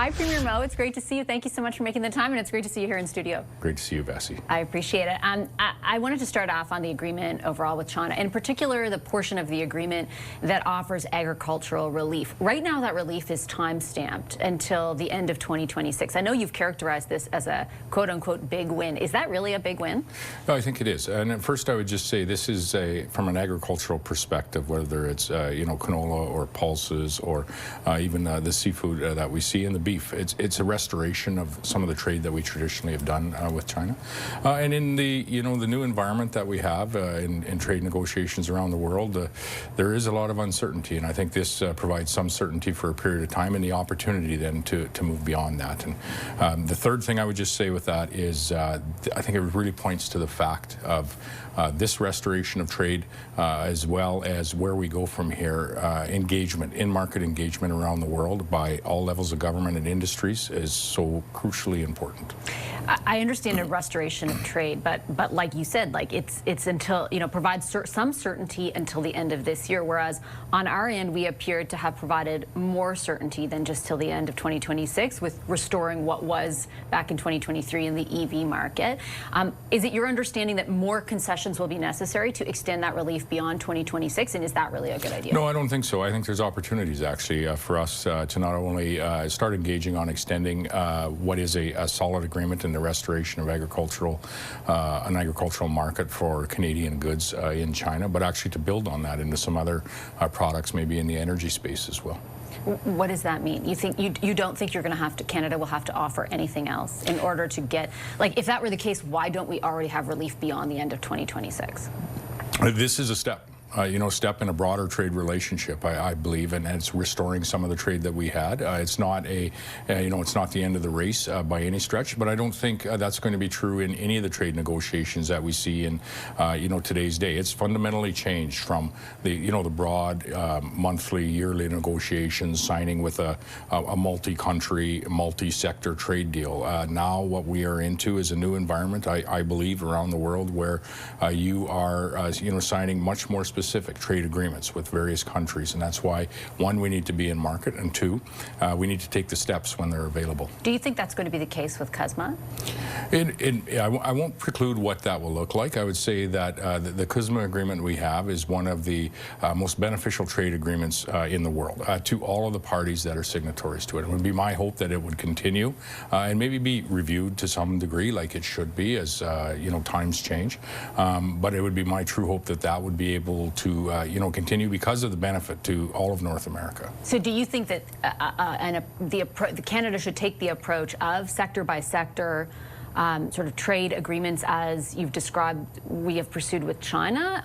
Hi, Premier Moe. It's great to see you. Thank you so much for making the time, and it's great to see you here in studio. Great to see you, Bessie. I appreciate it. I wanted to start off on the agreement overall with China, in particular the portion of the agreement that offers agricultural relief. Right now, that relief is time-stamped until the end of 2026. I know you've characterized this as a quote-unquote big win. Is that really a big win? No, I think it is. And at first, I would just say this is from an agricultural perspective, whether it's canola or pulses or even the seafood that we see in the beef. It's a restoration of some of the trade that we traditionally have done with China, and in the the new environment that we have in trade negotiations around the world, there is a lot of uncertainty, and I think this provides some certainty for a period of time and the opportunity then to move beyond that. And the third thing I would just say with that is I think it really points to the fact of this restoration of trade, as well as where we go from here. Engagement, in-market engagement around the world by all levels of government and industries is so crucially important. I understand a restoration of trade, but like you said, like it's until provides some certainty until the end of this year. Whereas on our end, we appeared to have provided more certainty than just till the end of 2026, with restoring what was back in 2023 in the EV market. Is it your understanding that more concessions will be necessary to extend that relief beyond 2026, and is that really a good idea? No, I don't think so. I think there's opportunities actually for us to not only start engaging on extending what is a solid agreement in the restoration of an agricultural market for Canadian goods in China, but actually to build on that into some other products, maybe in the energy space as well. What does that mean? You don't think you're going to have to, Canada will have to offer anything else in order to get, like, if that were the case, why don't we already have relief beyond the end of 2026? This is a step. Step in a broader trade relationship, I believe, and it's restoring some of the trade that we had. It's not it's not the end of the race by any stretch, but I don't think that's going to be true in any of the trade negotiations that we see in, today's day. It's fundamentally changed from the broad monthly, yearly negotiations, signing with a multi-country, multi-sector trade deal. Now what we are into is a new environment, I believe, around the world where you are, signing much more specific trade agreements with various countries, and that's why, one, we need to be in market, and two, we need to take the steps when they're available. Do you think that's going to be the case with CUSMA? I won't preclude what that will look like. I would say that the CUSMA agreement we have is one of the most beneficial trade agreements in the world to all of the parties that are signatories to it. It would be my hope that it would continue and maybe be reviewed to some degree, like it should be, as times change. But it would be my true hope that that would be able to continue because of the benefit to all of North America. So do you think that Canada should take the approach of sector by sector sort of trade agreements as you've described we have pursued with China,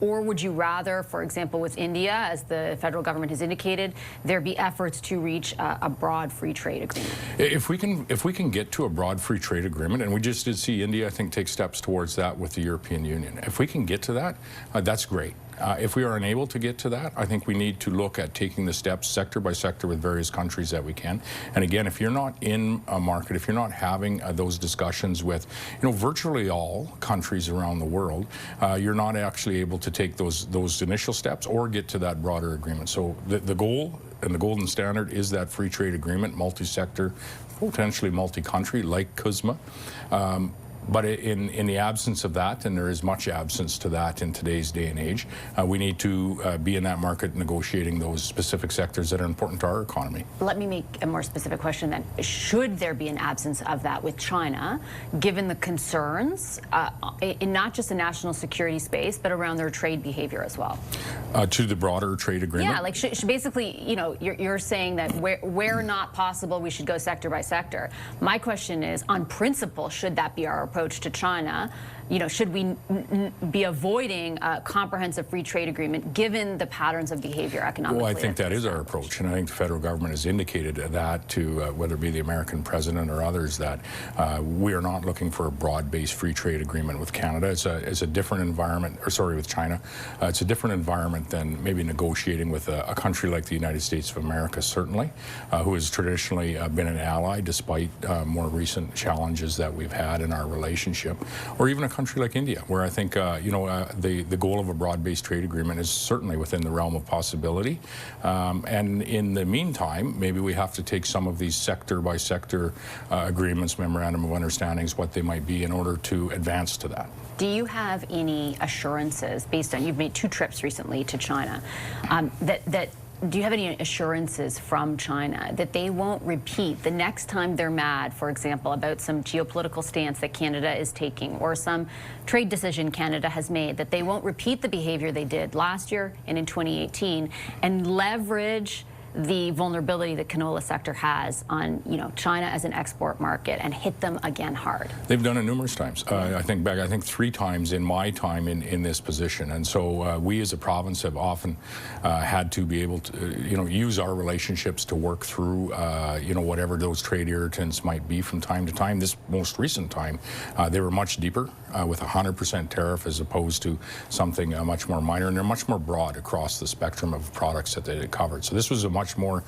or would you rather, for example, with India, as the federal government has indicated, there be efforts to reach a broad free trade agreement? If we can get to a broad free trade agreement, and we just did see India, I think, take steps towards that with the European Union. If we can get to that, that's great. If we are unable to get to that, I think we need to look at taking the steps sector by sector with various countries that we can. And again, if you're not in a market, if you're not having those discussions with virtually all countries around the world, you're not actually able to take those initial steps or get to that broader agreement. So the goal and the golden standard is that free trade agreement, multi-sector, potentially multi-country, like CUSMA. But in the absence of that, and there is much absence to that in today's day and age, we need to be in that market negotiating those specific sectors that are important to our economy. Let me make a more specific question then. Should there be an absence of that with China, given the concerns in not just the national security space, but around their trade behavior as well? To the broader trade agreement? Yeah, like should basically, you're saying that where not possible, we should go sector by sector. My question is, on principle, should that be our approach to China? Should we be avoiding a comprehensive free trade agreement given the patterns of behavior economically? Well, I think that is our approach, and I think the federal government has indicated that to whether it be the American president or others, that we are not looking for a broad-based free trade agreement with Canada. It's a different environment, or sorry, with China. It's a different environment than maybe negotiating with a country like the United States of America, certainly, who has traditionally been an ally despite more recent challenges that we've had in our relationship, or even a country country like India, where I think the goal of a broad-based trade agreement is certainly within the realm of possibility. And in the meantime, maybe we have to take some of these sector-by-sector agreements, memorandum of understandings, what they might be, in order to advance to that. Do you have any assurances, based on, you've made 2 trips recently to China, do you have any assurances from China that they won't repeat the next time they're mad, for example, about some geopolitical stance that Canada is taking or some trade decision Canada has made, that they won't repeat the behavior they did last year and in 2018 and leverage the vulnerability the canola sector has on, China as an export market and hit them again hard? They've done it numerous times. I think 3 times in my time in this position. And so we as a province have often had to be able to, use our relationships to work through, whatever those trade irritants might be from time to time. This most recent time, they were much deeper with 100% tariff as opposed to something much more minor. And they're much more broad across the spectrum of products that they covered. So this was a much more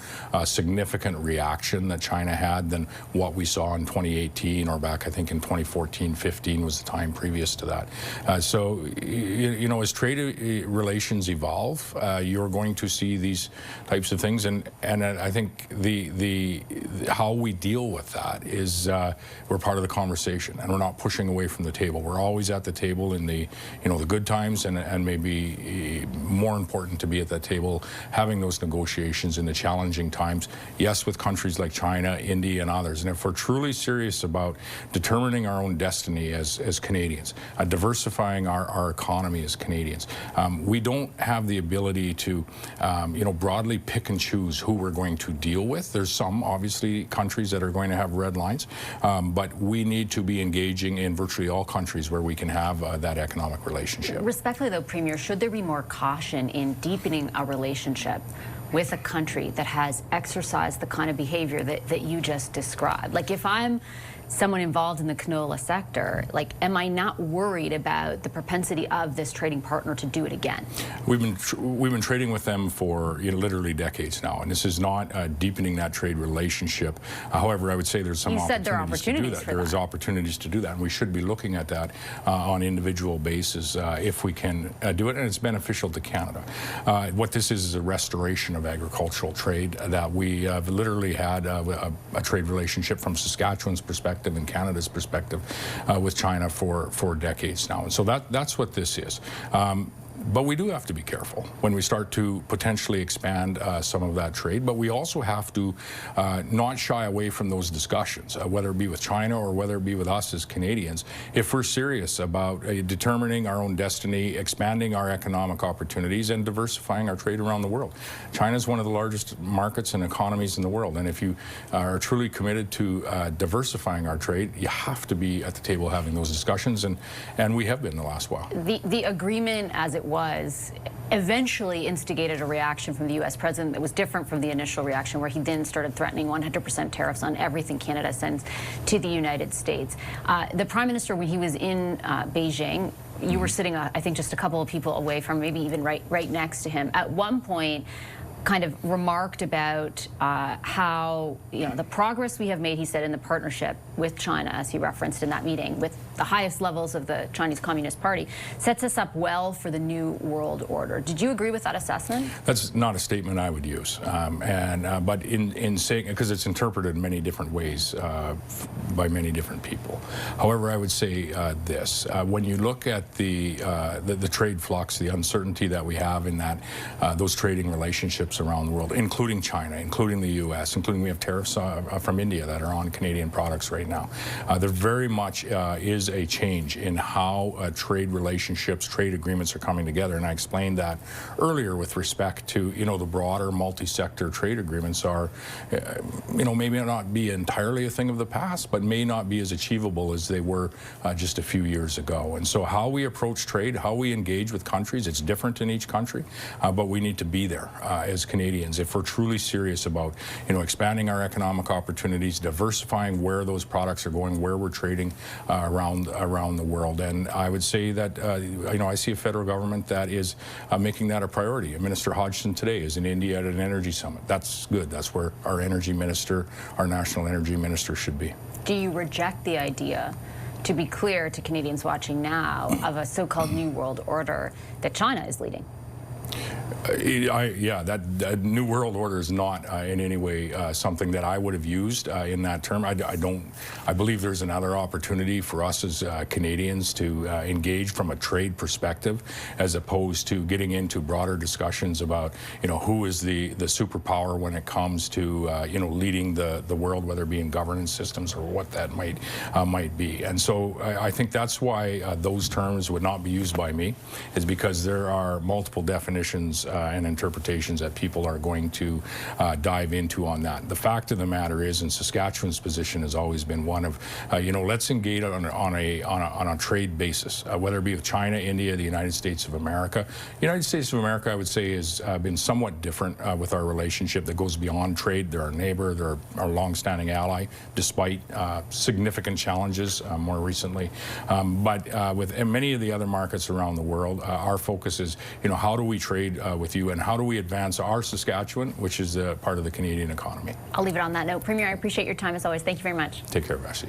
significant reaction that China had than what we saw in 2018 or back, I think, in 2014-15 was the time previous to that. So, as trade relations evolve, you're going to see these types of things, and I think the how we deal with that is we're part of the conversation, and we're not pushing away from the table. We're always at the table in the the good times, and maybe more important to be at that table having those negotiations in the challenging times, yes, with countries like China, India, and others. And if we're truly serious about determining our own destiny as Canadians, diversifying our economy as Canadians, we don't have the ability to, broadly pick and choose who we're going to deal with. There's some, obviously, countries that are going to have red lines, but we need to be engaging in virtually all countries where we can have that economic relationship. Respectfully, though, Premier, should there be more caution in deepening a relationship with a country that has exercised the kind of behavior that you just described? Like, if I'm someone involved in the canola sector, am I not worried about the propensity of this trading partner to do it again? We've been trading with them for literally decades now, and this is not deepening that trade relationship. However, I would say there's some opportunities to do that. There is opportunities to do that, and we should be looking at that on an individual basis if we can do it, and it's beneficial to Canada. What this is a restoration of agricultural trade that we have literally had a trade relationship from Saskatchewan's perspective and Canada's perspective with China for decades now. And so that's what this is. But we do have to be careful when we start to potentially expand some of that trade. But we also have to not shy away from those discussions, whether it be with China or whether it be with us as Canadians, if we're serious about determining our own destiny, expanding our economic opportunities, and diversifying our trade around the world. China is one of the largest markets and economies in the world. And if you are truly committed to diversifying our trade, you have to be at the table having those discussions. And we have been the last while. The agreement, as it was, eventually instigated a reaction from the U.S. president that was different from the initial reaction, where he then started threatening 100% tariffs on everything Canada sends to the United States. The Prime Minister, when he was in Beijing, you were sitting, I think, just a couple of people away from, maybe even right next to him. At one point, kind of remarked about how, the progress we have made, he said, in the partnership with China, as he referenced in that meeting, with the highest levels of the Chinese Communist Party, sets us up well for the new world order. Did you agree with that assessment? That's not a statement I would use. But in saying, because it's interpreted in many different ways by many different people. However, I would say this. When you look at the trade flux, the uncertainty that we have in that, those trading relationships around the world, including China, including the U.S., including we have tariffs from India that are on Canadian products right now. There very much is a change in how trade relationships, trade agreements are coming together, and I explained that earlier with respect to the broader multi-sector trade agreements are maybe not be entirely a thing of the past, but may not be as achievable as they were just a few years ago. And so how we approach trade, how we engage with countries, it's different in each country, but we need to be there as Canadians if we're truly serious about expanding our economic opportunities, diversifying where those products are going, where we're trading around the world. And I would say that I see a federal government that is making that a priority. Minister Hodgson today is in India at an energy summit. That's good. That's where our energy minister, our national energy minister, should be. Do you reject the idea to be clear to Canadians watching now, of a so-called New World Order that China is leading. Yeah, that New World Order is not in any way something that I would have used in that term. I believe there's another opportunity for us as Canadians to engage from a trade perspective, as opposed to getting into broader discussions about, who is the superpower when it comes to, leading the world, whether it be in governance systems or what that might be. And so I think that's why those terms would not be used by me, is because there are multiple definitions and interpretations that people are going to dive into on that. The fact of the matter is, and Saskatchewan's position has always been one of, let's engage on a trade basis, whether it be with China, India, the United States of America. The United States of America, I would say, has been somewhat different with our relationship that goes beyond trade. They're our neighbor, they're our longstanding ally, despite significant challenges more recently. But with many of the other markets around the world, our focus is, how do we trade with you, and how do we advance our Saskatchewan, which is part of the Canadian economy. I'll leave it on that note. Premier, I appreciate your time as always. Thank you very much. Take care, Bessie.